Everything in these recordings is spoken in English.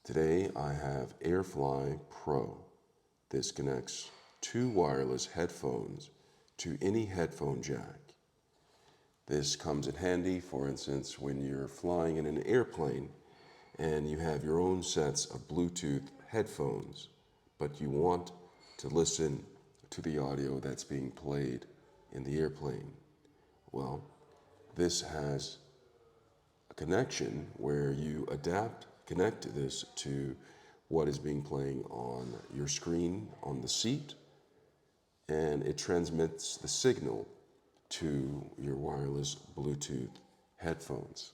Today I have AirFly Pro. This connects two wireless headphones to any headphone jack. This comes in handy, for instance, when you're flying in an airplane and you have your own sets of Bluetooth headphones, but you want to listen to the audio that's being played in the airplane. Well, this has a connection where you connect this to what is being playing on your screen on the seat, and it transmits the signal to your wireless Bluetooth headphones.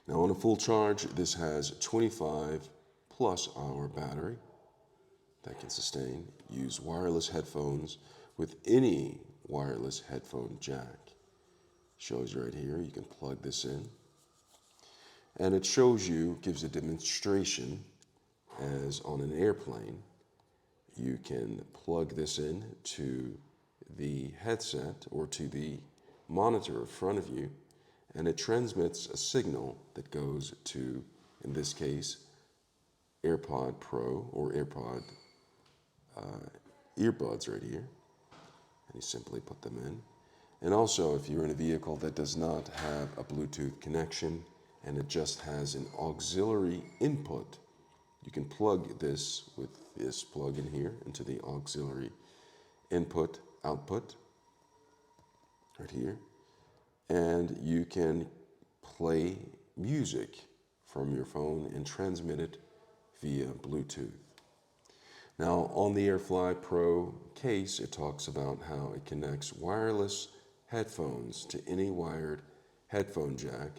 Now, on a full charge, this has 25 plus hour battery that can sustain. Use wireless headphones with any wireless headphone jack. Shows you right here, you can plug this in. And it gives a demonstration as on an airplane. You can plug this in to the headset or to the monitor in front of you, and it transmits a signal that goes to, in this case, AirPod Pro or AirPod earbuds right here. And you simply put them in. And also, if you're in a vehicle that does not have a Bluetooth connection and it just has an auxiliary input, you can plug this with this plug in here into the auxiliary output right here, and you can play music from your phone and transmit it via Bluetooth. Now, on the AirFly Pro case, it talks about how it connects wireless headphones to any wired headphone jack.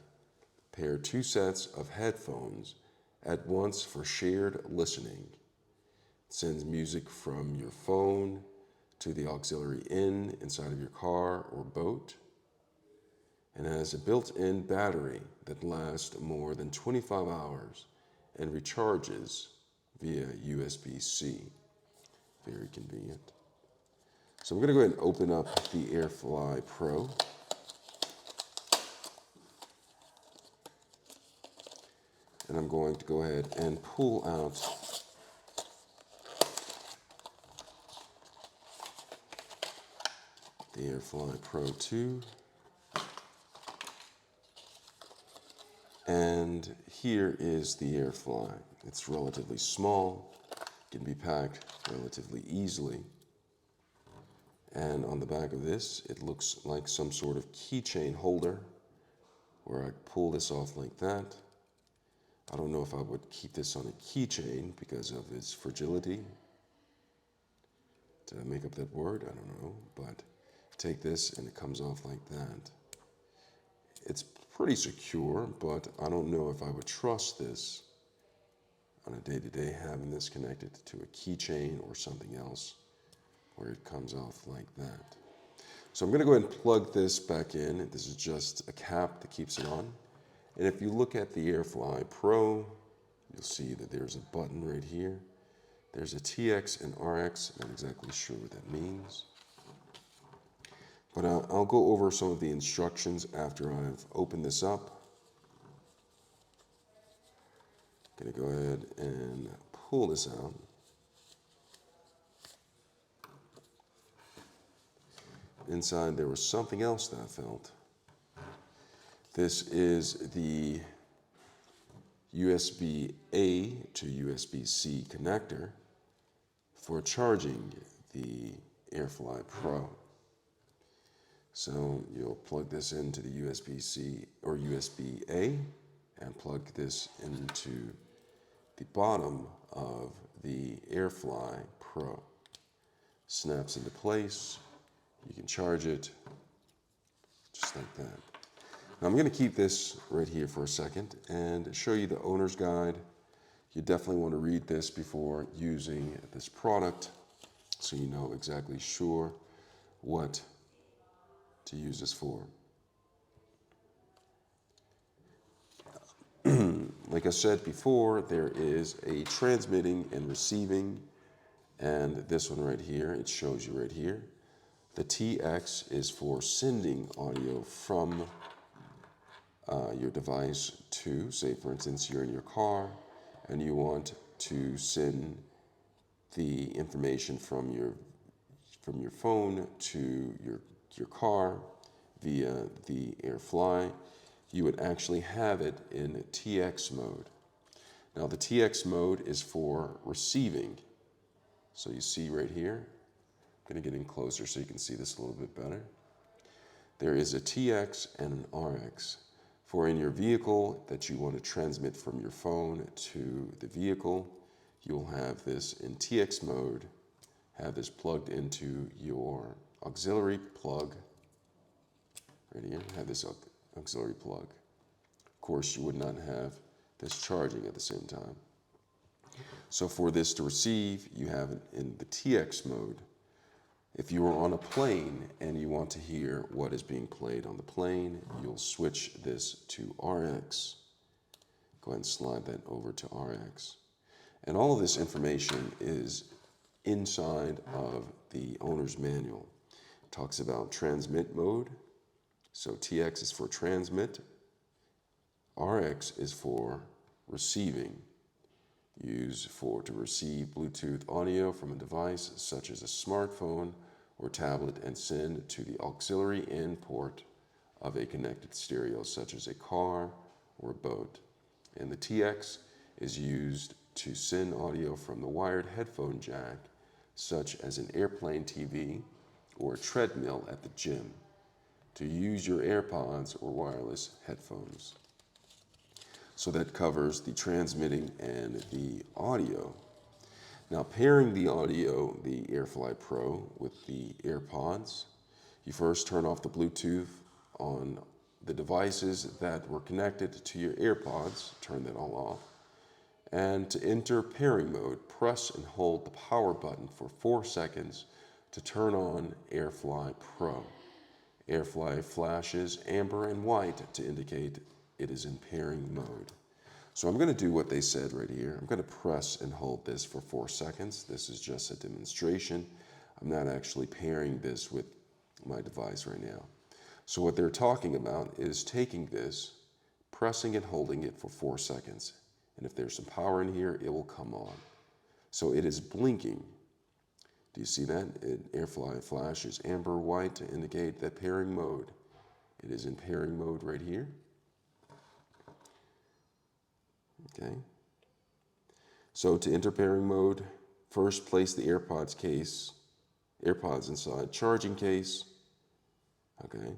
Pair two sets of headphones at once for shared listening. It sends music from your phone to the auxiliary inside of your car or boat, and has a built-in battery that lasts more than 25 hours and recharges via USB-C. Very convenient. So I'm going to go ahead and open up the AirFly Pro. And I'm going to go ahead and pull out the AirFly Pro 2. And here is the AirFly. It's relatively small, can be packed relatively easily. And on the back of this, it looks like some sort of keychain holder where I pull this off like that. I don't know if I would keep this on a keychain because of its fragility. Did I make up that word? I don't know. But take this and it comes off like that. It's pretty secure, but I don't know if I would trust this on a day-to-day, having this connected to a keychain or something else where it comes off like that. So I'm going to go ahead and plug this back in. This is just a cap that keeps it on. And if you look at the AirFly Pro, you'll see that there's a button right here. There's a TX and RX. I'm not exactly sure what that means. But I'll go over some of the instructions after I've opened this up. I'm going to go ahead and pull this out. Inside there was something else that I felt. This is the USB-A to USB-C connector for charging the AirFly Pro. So you'll plug this into the USB-C or USB-A and plug this into the bottom of the AirFly Pro. Snaps into place. You can charge it just like that. Now I'm going to keep this right here for a second and show you the owner's guide. You definitely want to read this before using this product so you know exactly sure what to use this for. Like I said before, there is a transmitting and receiving, and this one right here, it shows you right here. The TX is for sending audio from your device to, say for instance, you're in your car and you want to send the information from your phone to your car via the AirFly, you would actually have it in TX mode. Now the TX mode is for receiving. So you see right here, I'm going to get in closer so you can see this a little bit better. There is a TX and an RX. For in your vehicle that you want to transmit from your phone to the vehicle, you'll have this in TX mode, have this plugged into your auxiliary plug. Right here, have this auxiliary plug. Of course, you would not have this charging at the same time. So for this to receive, you have it in the TX mode. If you are on a plane and you want to hear what is being played on the plane, you'll switch this to RX. Go ahead and slide that over to RX. And all of this information is inside of the owner's manual. It talks about transmit mode. So TX is for transmit. RX is for receiving. Used to receive Bluetooth audio from a device such as a smartphone or tablet and send to the auxiliary in port of a connected stereo such as a car or a boat. And the TX is used to send audio from the wired headphone jack such as an airplane TV or a treadmill at the gym to use your AirPods or wireless headphones. So that covers the transmitting and the audio. Now pairing the audio, the AirFly Pro, with the AirPods, you first turn off the Bluetooth on the devices that were connected to your AirPods, turn that all off. And to enter pairing mode, press and hold the power button for 4 seconds to turn on AirFly Pro. AirFly flashes amber and white to indicate it is in pairing mode. So I'm going to do what they said right here. I'm going to press and hold this for 4 seconds. This is just a demonstration. I'm not actually pairing this with my device right now. So what they're talking about is taking this, pressing and holding it for 4 seconds. And if there's some power in here, it will come on. So it is blinking. Do you see that? AirFly flashes amber white to indicate that pairing mode. It is in pairing mode right here. Okay. So to enter pairing mode, first place the AirPods inside charging case. Okay. It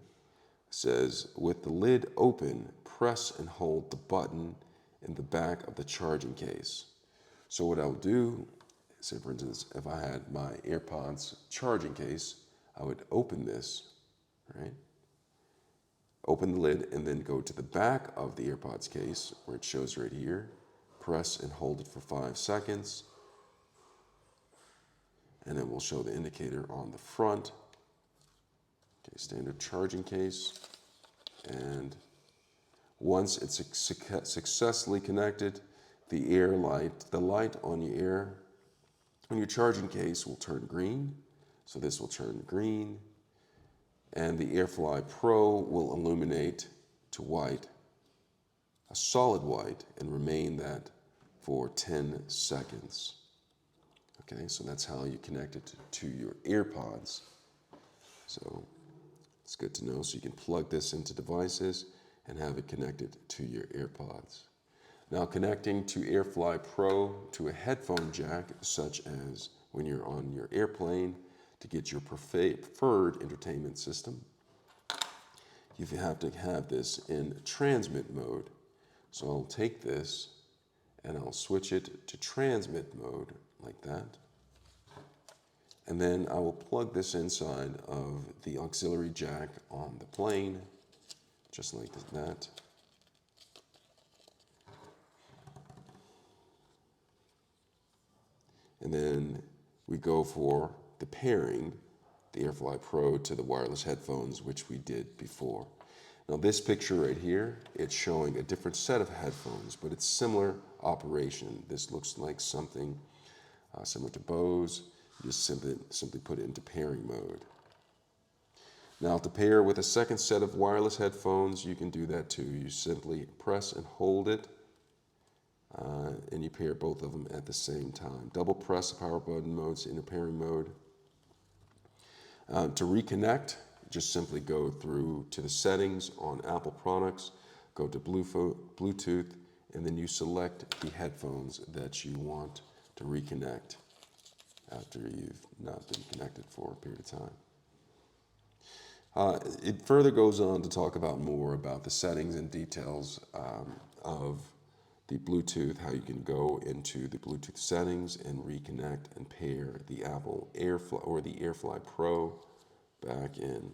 says with the lid open, press and hold the button in the back of the charging case. So what I'll do, say for instance, if I had my AirPods charging case, I would open this, right? Open the lid and then go to the back of the AirPods case where it shows right here. Press and hold it for 5 seconds. And it will show the indicator on the front. Okay, standard charging case. And once it's successfully connected, the light on your charging case will turn green. So this will turn green. And the AirFly Pro will illuminate to white, a solid white, and remain that for 10 seconds. Okay, so that's how you connect it to your AirPods. So it's good to know. So you can plug this into devices and have it connected to your AirPods. Now connecting to AirFly Pro to a headphone jack, such as when you're on your airplane, to get your preferred entertainment system, you have to have this in transmit mode. So I'll take this and I'll switch it to transmit mode like that. And then I will plug this inside of the auxiliary jack on the plane, just like that. And then we go for the pairing, the AirFly Pro to the wireless headphones, which we did before. Now this picture right here, it's showing a different set of headphones, but it's similar operation. This looks like something similar to Bose. You just simply put it into pairing mode. Now to pair with a second set of wireless headphones, you can do that too. You simply press and hold it and you pair both of them at the same time. Double press the power button modes in the pairing mode. To reconnect, just simply go through to the settings on Apple products, go to Bluetooth, and then you select the headphones that you want to reconnect after you've not been connected for a period of time. It further goes on to talk about more about the settings and details of the Bluetooth, how you can go into the Bluetooth settings and reconnect and pair the Apple AirFly or the AirFly Pro back in.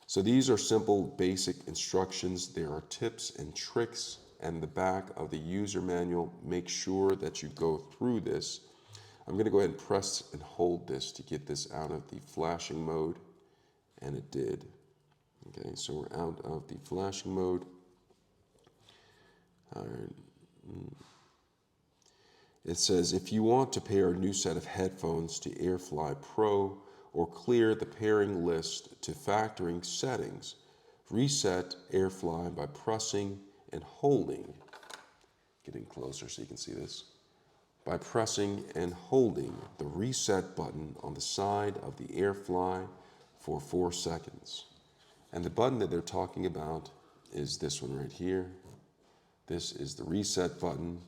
So these are simple, basic instructions. There are tips and tricks and the back of the user manual. Make sure that you go through this. I'm going to go ahead and press and hold this to get this out of the flashing mode, and it did. Okay, so we're out of the flashing mode. All right. It says if you want to pair a new set of headphones to AirFly Pro or clear the pairing list to factoring settings, reset AirFly by pressing and holding, getting closer so you can see this, by pressing and holding the reset button on the side of the AirFly for 4 seconds. And the button that they're talking about is this one right here. This is the reset button,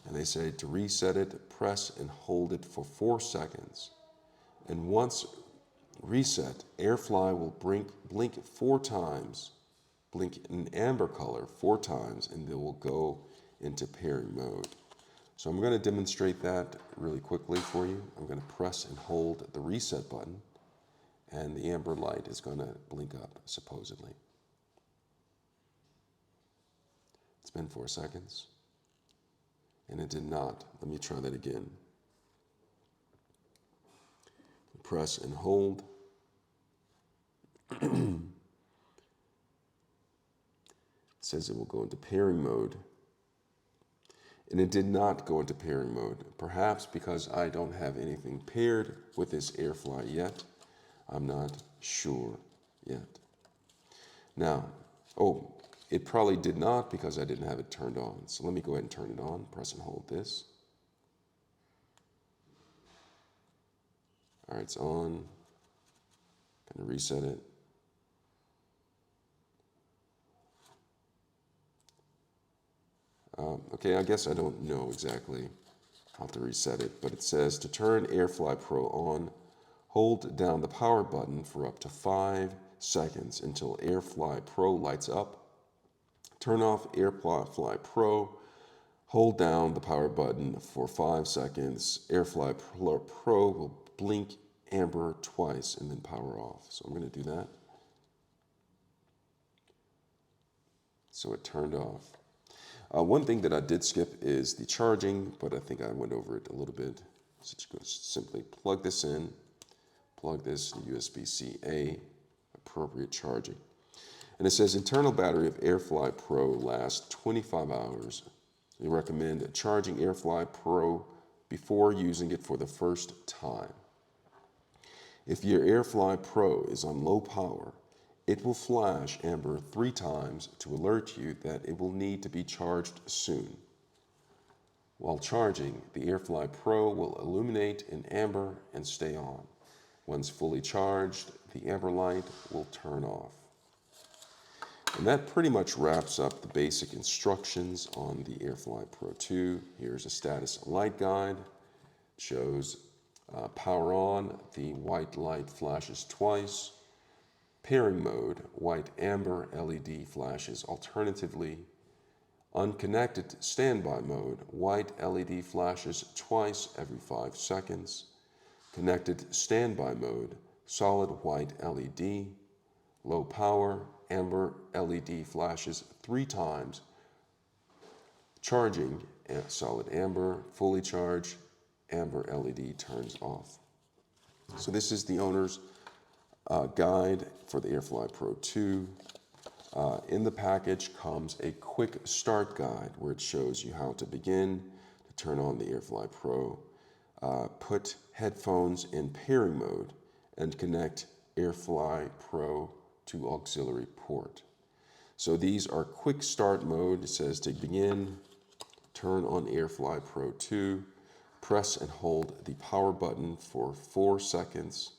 and they say to reset it, press and hold it for 4 seconds. And once reset, AirFly will blink 4 times, blink in amber color 4 times, and it will go into pairing mode. So I'm going to demonstrate that really quickly for you. I'm going to press and hold the reset button, and the amber light is going to blink up, supposedly. It's been 4 seconds, and it did not. Let me try that again. Press and hold. It says it will go into pairing mode, and it did not go into pairing mode. Perhaps because I don't have anything paired with this AirFly yet. I'm not sure yet. Now, it probably did not because I didn't have it turned on. So let me go ahead and turn it on. Press and hold this. All right, it's on. Gonna reset it. Okay, I guess I don't know exactly how to reset it, but it says to turn AirFly Pro on, hold down the power button for up to 5 seconds until AirFly Pro lights up. Turn off AirFly Pro, hold down the power button for 5 seconds. AirFly Pro will blink amber twice and then power off. So I'm going to do that. So it turned off. One thing that I did skip is the charging, but I think I went over it a little bit. So just simply plug this in, plug this USB-C-A, appropriate charging. And it says internal battery of AirFly Pro lasts 25 hours. They recommend charging AirFly Pro before using it for the first time. If your AirFly Pro is on low power, it will flash amber 3 times to alert you that it will need to be charged soon. While charging, the AirFly Pro will illuminate in amber and stay on. Once fully charged, the amber light will turn off. And that pretty much wraps up the basic instructions on the AirFly Pro 2. Here's a status light guide. It shows power on, the white light flashes twice. Pairing mode, white amber LED flashes alternatively. Unconnected standby mode, white LED flashes twice every 5 seconds. Connected standby mode, solid white LED. Low power, amber LED flashes 3 times. Charging, solid amber. Fully charged, amber LED turns off. So this is the owner's guide for the AirFly Pro 2. In the package comes a quick start guide where it shows you how to begin to turn on the AirFly Pro, put headphones in pairing mode, and connect AirFly Pro to auxiliary port. So these are quick start mode. It says to begin, turn on AirFly Pro 2. Press and hold the power button for 4 seconds.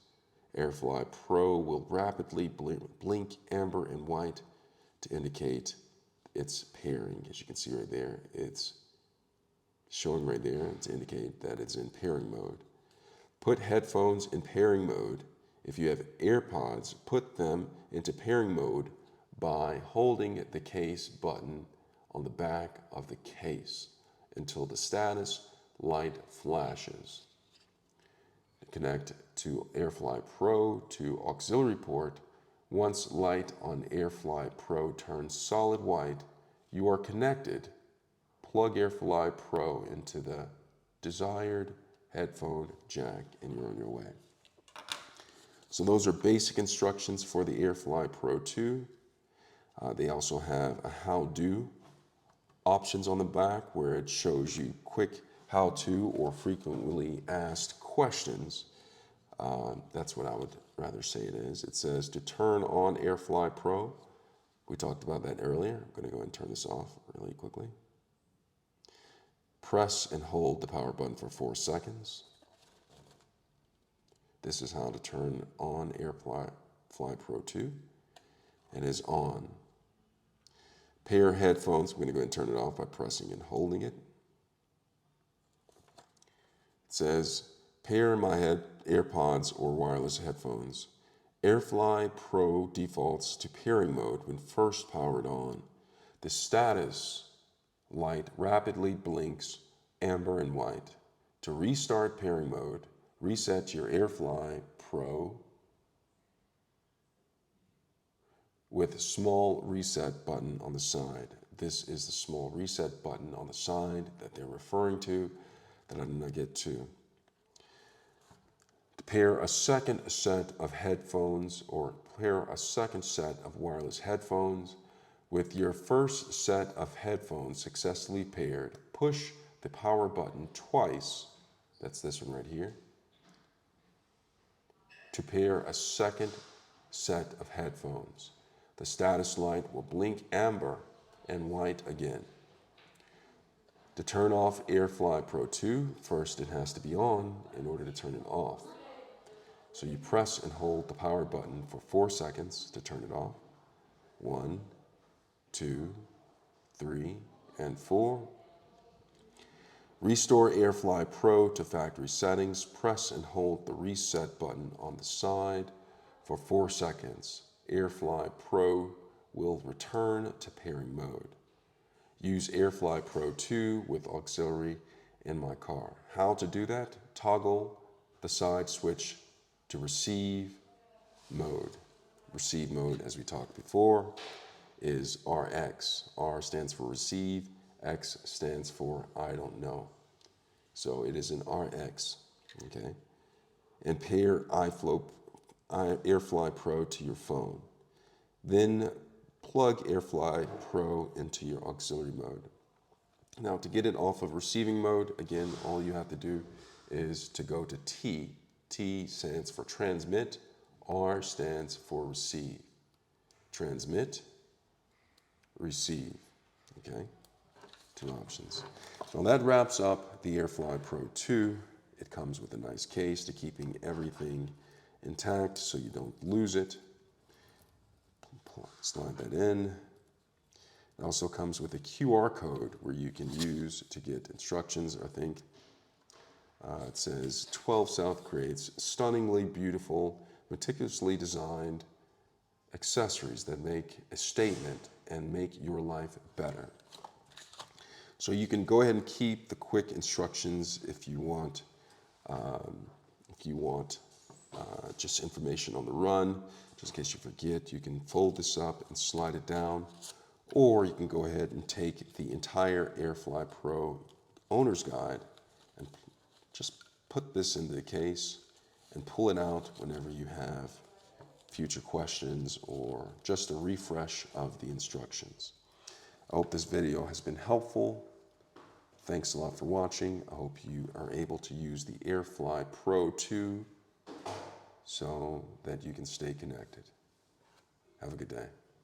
AirFly Pro will rapidly blink amber and white to indicate its pairing. As you can see right there, it's showing right there to indicate that it's in pairing mode. Put headphones in pairing mode. If you have AirPods, put them into pairing mode by holding the case button on the back of the case until the status light flashes. Connect to AirFly Pro to auxiliary port. Once light on AirFly Pro turns solid white, you are connected. Plug AirFly Pro into the desired headphone jack and you're on your way. So those are basic instructions for the AirFly Pro 2. They also have a how-do options on the back where it shows you quick how-to or frequently asked questions. That's what I would rather say it is. It says to turn on AirFly Pro. We talked about that earlier. I'm going to go ahead and turn this off really quickly. Press and hold the power button for 4 seconds. This is how to turn on AirFly Pro 2. It is on. Pair headphones. I'm going to go ahead and turn it off by pressing and holding it. It says, pair my AirPods or wireless headphones. AirFly Pro defaults to pairing mode when first powered on. The status light rapidly blinks amber and white. To restart pairing mode, reset your AirFly Pro with a small reset button on the side. This is the small reset button on the side that they're referring to that I'm going to get to. To pair a second set of headphones or pair a second set of wireless headphones with your first set of headphones successfully paired, push the power button twice, that's this one right here, to pair a second set of headphones. The status light will blink amber and white again. To turn off AirFly Pro 2, first it has to be on in order to turn it off. So you press and hold the power button for 4 seconds to turn it off. 1, 2, 3, and 4. Restore AirFly Pro to factory settings. Press and hold the reset button on the side for 4 seconds. AirFly Pro will return to pairing mode. Use AirFly Pro 2 with auxiliary in my car. How to do that? Toggle the side switch to receive mode. Receive mode, as we talked before, is RX. R stands for receive, X stands for I don't know. So it is an RX, okay? And pair AirFly Pro to your phone. Then plug AirFly Pro into your auxiliary mode. Now to get it off of receiving mode, again, all you have to do is to go to T. T stands for transmit, R stands for receive. Transmit, receive, okay? 2 options. So that wraps up the AirFly Pro 2. It comes with a nice case to keeping everything intact so you don't lose it. Slide that in. It also comes with a QR code where you can use to get instructions, I think. It says 12 South creates stunningly beautiful, meticulously designed accessories that make a statement and make your life better. So you can go ahead and keep the quick instructions if you want. Just information on the run, just in case you forget, you can fold this up and slide it down, or you can go ahead and take the entire AirFly Pro owner's guide and just put this into the case and pull it out whenever you have future questions or just a refresh of the instructions. I hope this video has been helpful. Thanks a lot for watching. I hope you are able to use the AirFly Pro 2 so that you can stay connected. Have a good day.